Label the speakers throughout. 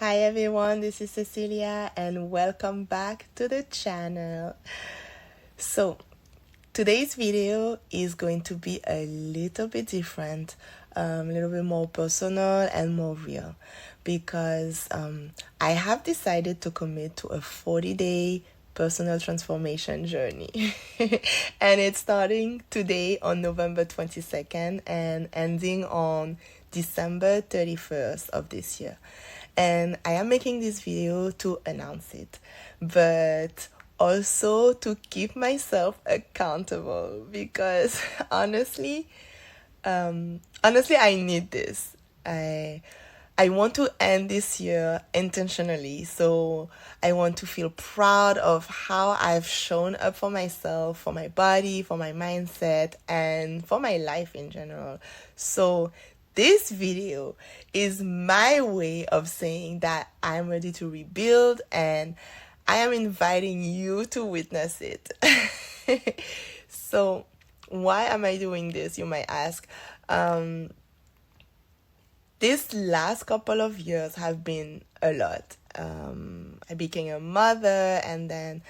Speaker 1: Hi everyone, this is Cecilia and welcome back to the channel. So, today's video is going to be a little bit different, a little bit more personal and more real because I have decided to commit to a 40-day personal transformation journey. And it's starting today on November 22nd and ending on December 31st of this year. And I am making this video to announce it, but also to keep myself accountable because honestly I need this. I want to end this year intentionally, so I want to feel proud of how I've shown up for myself, for my body, for my mindset, and for my life in general. So this video is my way of saying that I'm ready to rebuild and I am inviting you to witness it. So, why am I doing this? You might ask. This last couple of years have been a lot. I became a mother and then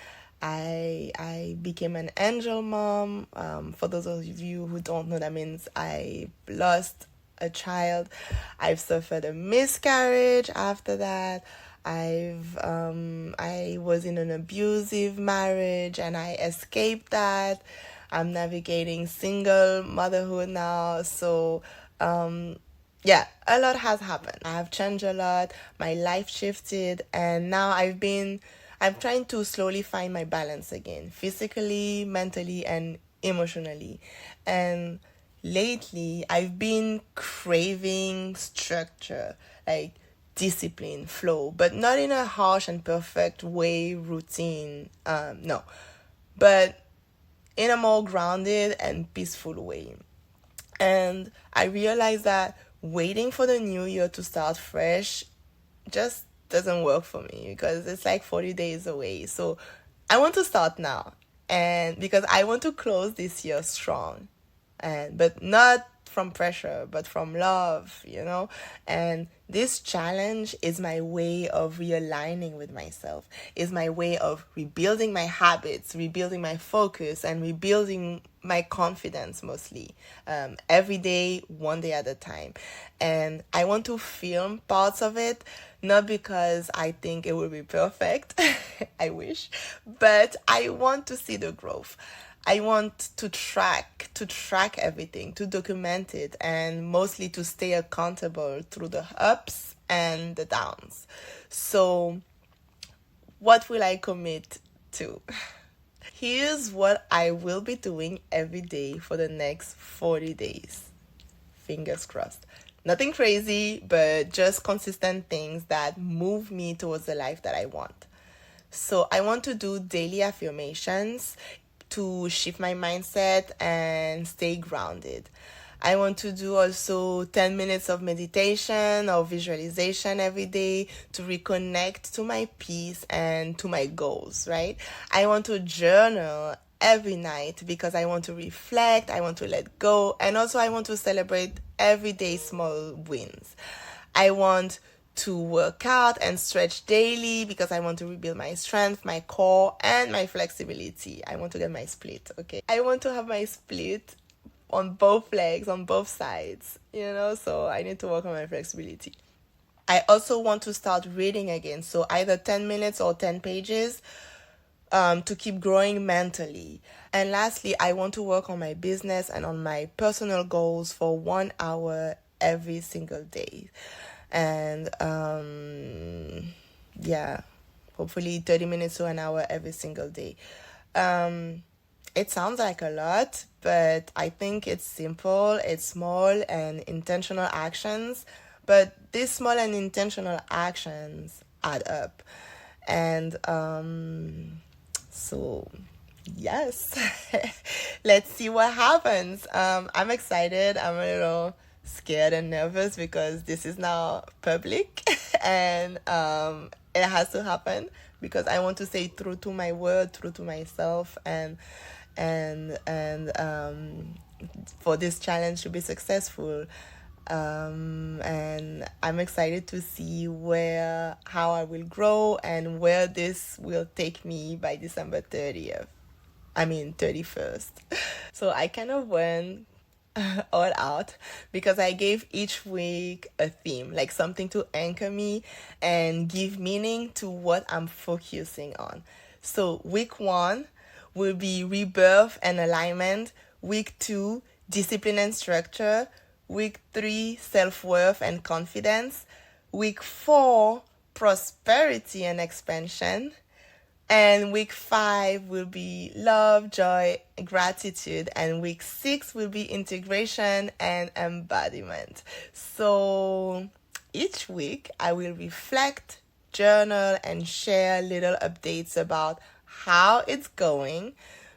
Speaker 1: I became an angel mom. For those of you who don't know, that means I lost a child. I've suffered a miscarriage after that. I was in an abusive marriage and I escaped that. I'm navigating single motherhood now. So yeah, a lot has happened. I have changed a lot. My life shifted and now I'm trying to slowly find my balance again, physically, mentally, and emotionally. And lately, I've been craving structure, like discipline, flow, but not in a harsh and perfect way, routine. No, but in a more grounded and peaceful way. And I realized that waiting for the new year to start fresh just doesn't work for me because it's like 40 days away. So I want to start now. And because I want to close this year strong. But not from pressure, but from love, And this challenge is my way of realigning with myself, is my way of rebuilding my habits, rebuilding my focus, and rebuilding my confidence mostly. Every day, one day at a time. And I want to film parts of it, not because I think it will be perfect, I wish, but I want to see the growth. I want to track everything, to document it, and mostly to stay accountable through the ups and the downs. So, what will I commit to? Here's what I will be doing every day for the next 40 days. Fingers crossed. Nothing crazy, but just consistent things that move me towards the life that I want. So I want to do daily affirmations to shift my mindset and stay grounded. I want to do also 10 minutes of meditation or visualization every day to reconnect to my peace and to my goals, right? I want to journal every night because I want to reflect, I want to let go, and also I want to celebrate everyday small wins. I want to work out and stretch daily because I want to rebuild my strength, my core, and my flexibility. I want to get my split, okay? I want to have my split on both legs, on both sides, so I need to work on my flexibility. I also want to start reading again, so either 10 minutes or 10 pages to keep growing mentally. And lastly, I want to work on my business and on my personal goals for 1 hour every single day. And hopefully 30 minutes to an hour every single day. It sounds like a lot, but I think it's simple, it's small and intentional actions, but these small and intentional actions add up. And so yes, let's see what happens. I'm excited. I'm a little scared and nervous because this is now public and it has to happen because I want to stay true to my word, true to myself, and for this challenge to be successful, And I'm excited to see how I will grow and where this will take me by December 30th. I mean 31st. So I kind of went all out because I gave each week a theme, like something to anchor me and give meaning to what I'm focusing on. So week 1 will be rebirth and alignment. Week 2, discipline and structure. Week 3, self-worth and confidence. Week 4, prosperity and expansion. And week 5 will be love, joy, gratitude. And week 6 will be integration and embodiment. So each week I will reflect, journal, and share little updates about how it's going,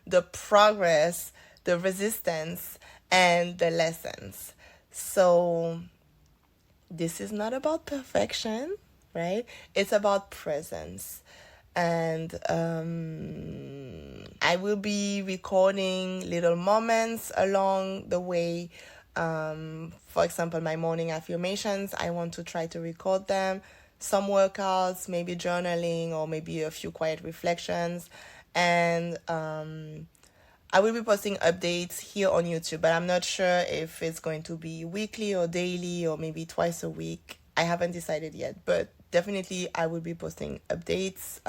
Speaker 1: the progress, the resistance, and the lessons. So this is not about perfection, right? It's about presence. And I will be recording little moments along the way. For example, my morning affirmations, I want to try to record them. Some workouts, maybe journaling, or maybe a few quiet reflections. And I will be posting updates here on YouTube, but I'm not sure if it's going to be weekly or daily or maybe twice a week. I haven't decided yet, but definitely I will be posting updates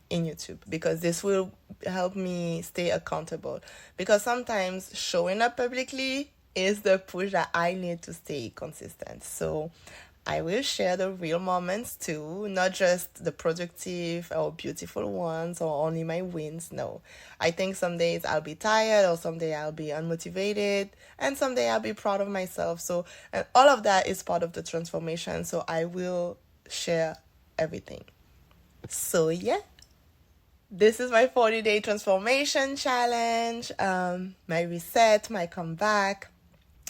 Speaker 1: in YouTube because this will help me stay accountable. Because sometimes showing up publicly is the push that I need to stay consistent. So I will share the real moments too, not just the productive or beautiful ones or only my wins. No, I think some days I'll be tired or some day I'll be unmotivated and someday I'll be proud of myself. So, and all of that is part of the transformation. So I will share everything. So yeah, this is my 40-day transformation challenge, my reset, my comeback,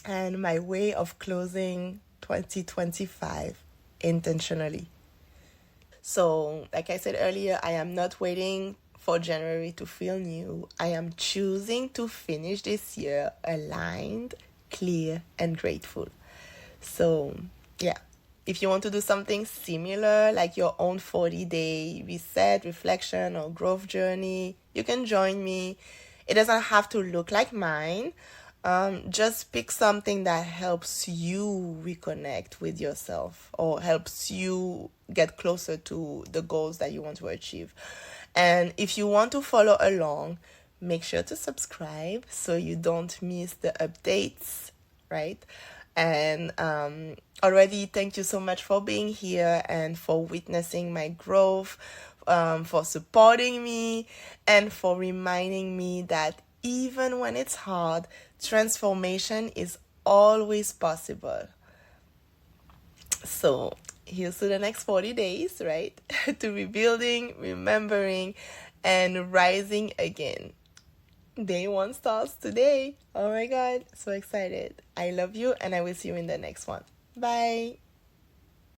Speaker 1: and my way of closing 2025 intentionally. So, like I said earlier, I am not waiting for January to feel new. I am choosing to finish this year aligned, clear, and grateful. So, yeah. If you want to do something similar, like your own 40-day reset, reflection, or growth journey, you can join me. It doesn't have to look like mine. Just pick something that helps you reconnect with yourself or helps you get closer to the goals that you want to achieve. And if you want to follow along, make sure to subscribe so you don't miss the updates, right? And already, thank you so much for being here and for witnessing my growth, for supporting me, and for reminding me that even when it's hard, transformation is always possible. So here's to the next 40 days, right? To rebuilding, remembering, and rising again. Day 1 starts today. Oh my God, so excited. I love you and I will see you in the next one. Bye.